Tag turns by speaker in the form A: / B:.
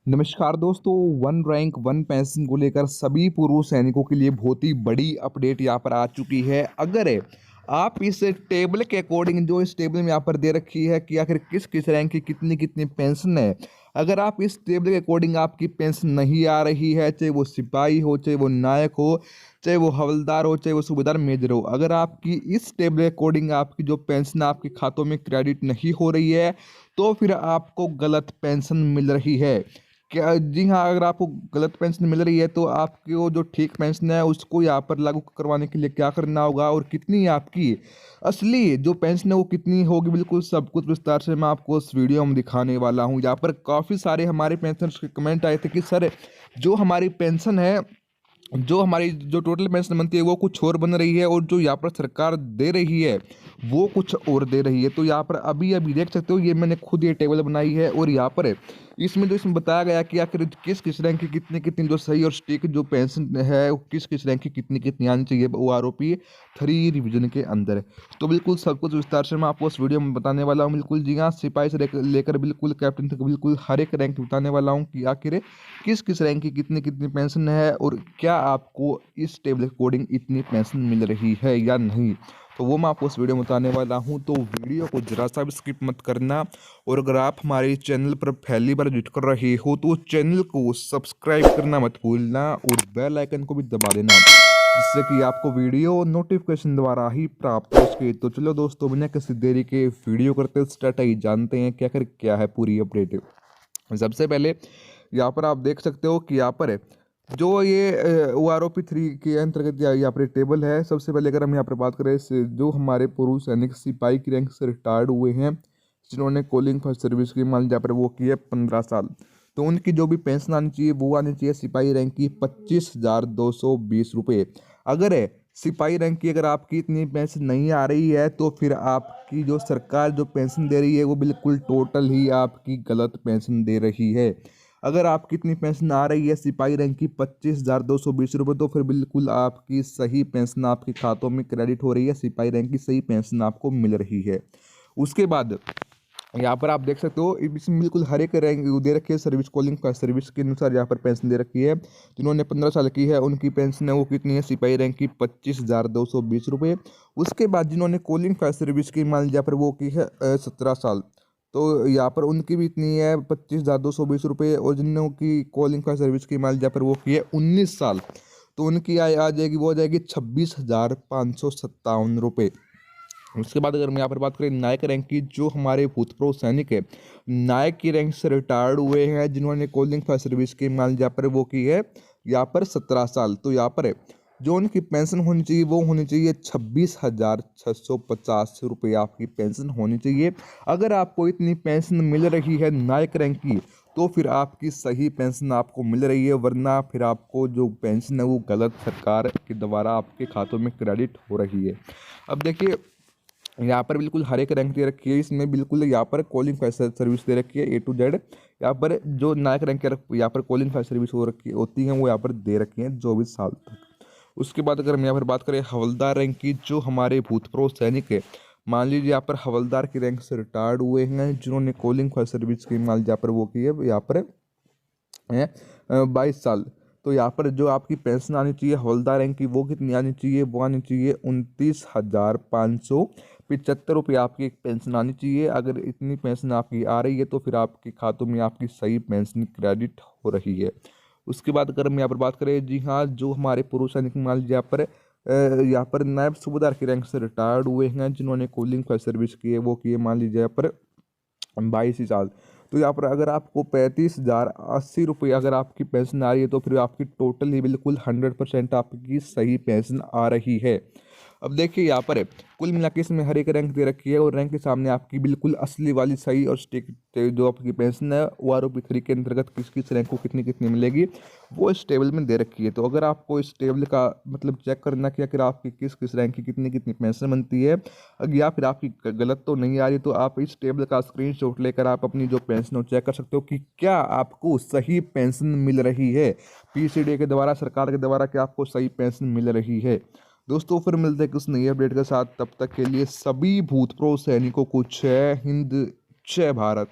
A: नमस्कार दोस्तों। One rank one pension को लेकर सभी पूर्व सैनिकों के लिए बहुत ही बड़ी अपडेट यहाँ पर आ चुकी है। अगर आप इस टेबल के अकॉर्डिंग जो इस टेबल में यहाँ पर दे रखी है कि आखिर किस किस रैंक की कितनी कितनी पेंशन है, अगर आप इस टेबल के अकॉर्डिंग आपकी पेंशन नहीं आ रही है, चाहे वो सिपाही हो, चाहे वो नायक हो, चाहे वो हवलदार हो, चाहे वो सूबेदार मेजर हो, अगर आपकी इस टेबल के अकॉर्डिंग आपकी जो पेंशन आपके खातों में क्रेडिट नहीं हो रही है तो फिर आपको गलत पेंशन मिल रही है। क्या जी हाँ, अगर आपको गलत पेंशन मिल रही है तो आपको जो ठीक पेंशन है उसको यहाँ पर लागू करवाने के लिए क्या करना होगा और कितनी आपकी असली जो पेंशन है वो कितनी होगी, बिल्कुल सब कुछ विस्तार से मैं आपको इस वीडियो में दिखाने वाला हूँ। यहाँ पर काफ़ी सारे हमारे पेंशनर्स के कमेंट आए थे कि सर जो हमारी पेंशन है, जो हमारी जो टोटल पेंशन बनती है वो कुछ और बन रही है और जो यहाँ पर सरकार दे रही है वो कुछ और दे रही है। तो यहाँ पर अभी अभी देख सकते हो, ये मैंने खुद ये टेबल बनाई है और यहाँ पर इसमें बताया गया कि आखिर किस किस रैंक की कितनी कितनी जो सही और स्टिक जो पेंशन है वो किस किस रैंक की कितनी कितनी आनी चाहिए वो आरओपी 3 रिवीजन के अंदर। तो बिल्कुल सब कुछ विस्तार से मैं आपको इस वीडियो में बताने वाला हूँ। बिल्कुल जी हाँ, सिपाही से लेकर बिल्कुल कैप्टन तक बिल्कुल हर एक रैंक बताने वाला हूँ कि आखिर किस किस रैंक की कितनी कितनी पेंशन है और क्या आपको इस टेबल के अकॉर्डिंग इतनी पेंशन मिल रही है या नहीं। तो वो मैं आपको इस वीडियो में बताने वाला हूं, तो वीडियो को जरा सा भी स्किप मत करना। और अगर आप हमारे चैनल पर पहली बार विजिट कर रहे हो तो चैनल को सब्सक्राइब करना मत भूलना और बेल आइकन को भी दबा देना जिससे कि आपको वीडियो नोटिफिकेशन द्वारा ही प्राप्त हो सके। तो चलो दोस्तों, बिना किसी देरी के वीडियो करते स्टार्ट ही जानते हैं क्या है पूरी अपडेट। सबसे पहले यहाँ पर आप देख सकते हो कि यहाँ पर जो ये ओ आर ओ पी 3 के अंतर्गत यहाँ पर टेबल है। सबसे पहले अगर हम यहाँ पर बात करें जो हमारे पूर्व सैनिक सिपाही की रैंक से रिटायर्ड हुए हैं जिन्होंने कॉलिंग फॉर सर्विस की मान यहाँ पर वो की है 15 साल, तो उनकी जो भी पेंशन आनी चाहिए वो आनी चाहिए सिपाही रैंक की 25,220 रुपये। अगर सिपाही रैंक की अगर आपकी इतनी पेंशन नहीं आ रही है तो फिर आपकी जो सरकार जो पेंशन दे रही है वो बिल्कुल टोटल ही आपकी गलत पेंशन दे रही है। अगर आपकी इतनी पेंशन आ रही है सिपाही रैंक की 25,220 रुपये तो फिर बिल्कुल आपकी सही पेंशन आपके खातों में क्रेडिट हो रही है, सिपाही रैंक की सही पेंशन आपको मिल रही है। उसके बाद यहाँ पर आप देख सकते हो इसमें बिल्कुल हर एक रैंक दे रखी है, सर्विस कॉलिंग का सर्विस के अनुसार यहाँ पर पेंशन दे रखी है। जिन्होंने 15 साल की है उनकी पेंशन है वो कितनी है, सिपाही रैंक की 25,220 रुपये। उसके बाद जिन्होंने कॉलिंग का सर्विस की मान यहाँ पर वो की है 17 साल, तो यहाँ पर उनकी भी इतनी है 25,220 रुपये। और जिन्हों की कॉलिंग का सर्विस की मान यहाँ पर वो की है 19 साल, तो उनकी आय आ जाएगी वो आ जाएगी 26,557 रुपये। उसके बाद अगर हम यहाँ पर बात करें नायक रैंक की, जो हमारे भूतपूर्व सैनिक है नायक की रैंक से रिटायर्ड हुए हैं जिन्होंने कॉलिंग फॉर सर्विस की मान यहाँ पर वो की है यहाँ पर 17 साल, तो यहाँ पर जो उनकी पेंशन होनी चाहिए वो होनी चाहिए 26,650 रुपये आपकी पेंशन होनी चाहिए। अगर आपको इतनी पेंशन मिल रही है नायक रैंक की तो फिर आपकी सही पेंशन आपको मिल रही है, वरना फिर आपको जो पेंशन है वो गलत सरकार के द्वारा आपके खातों में क्रेडिट हो रही है। अब देखिए यहाँ पर बिल्कुल हर एक रैंक दे रखी है, इसमें बिल्कुल यहाँ पर कॉलिंग फायर सर्विस दे रखी है A to Z। यहाँ पर जो नायक रैंक के यहाँ पर कॉलिंग फायर सर्विस हो रखी होती हैं वो यहाँ पर दे रखी हैं 24 साल तक। उसके बाद अगर हम यहाँ पर बात करें हवलदार रैंक की, जो हमारे भूतपूर्व सैनिक है मान लीजिए यहाँ पर हवलदार की रैंक से रिटायर्ड हुए हैं जिन्होंने कॉलिंग फायर सर्विस की मान यहाँ पर वो की है यहाँ पर है 22 साल, तो यहाँ पर जो आपकी पेंशन आनी चाहिए हवलदार रैंक की वो कितनी आनी चाहिए, वो आनी चाहिए 29,575 रुपये आपकी एक पेंशन आनी चाहिए। अगर इतनी पेंशन आपकी आ रही है तो फिर आपके खातों में आपकी सही पेंशन क्रेडिट हो रही है। उसके बाद अगर हम यहाँ पर बात करें, जी हाँ, जो हमारे पुरुष सैनिक मान लीजिए यहाँ पर नायब सूबेदार की रैंक से रिटायर्ड हुए हैं जिन्होंने कॉलिंग फॉर सर्विस की है वो किए मान लीजिए यहाँ पर 22 साल, तो यहाँ पर अगर आपको 35,080 रुपये अगर आपकी पेंशन आ रही है तो फिर आपकी टोटल ही बिल्कुल 100% आपकी सही पेंशन आ रही है। अब देखिए यहाँ पर कुल मिला के इसमें हर एक रैंक दे रखी है और रैंक के सामने आपकी बिल्कुल असली वाली सही और स्टिक जो आपकी पेंशन है ओ आर ओ पी 3 के अंतर्गत किस किस रैंक को कितनी कितनी मिलेगी वो इस टेबल में दे रखी है। तो अगर आपको इस टेबल का मतलब चेक करना कि आखिर आपकी किस किस रैंक की कितनी कितनी पेंशन बनती है अगर या फिर आपकी गलत तो नहीं आ रही, तो आप इस टेबल का स्क्रीनशॉट लेकर आप अपनी जो पेंशन हो चेक कर सकते हो कि क्या आपको सही पेंशन मिल रही है, PCD के द्वारा सरकार के द्वारा क्या आपको सही पेंशन मिल रही है। दोस्तों फिर मिलते हैं कुछ नई अपडेट के साथ, तब तक के लिए सभी भूतपूर्व सैनिकों को जय हिंद, जय भारत।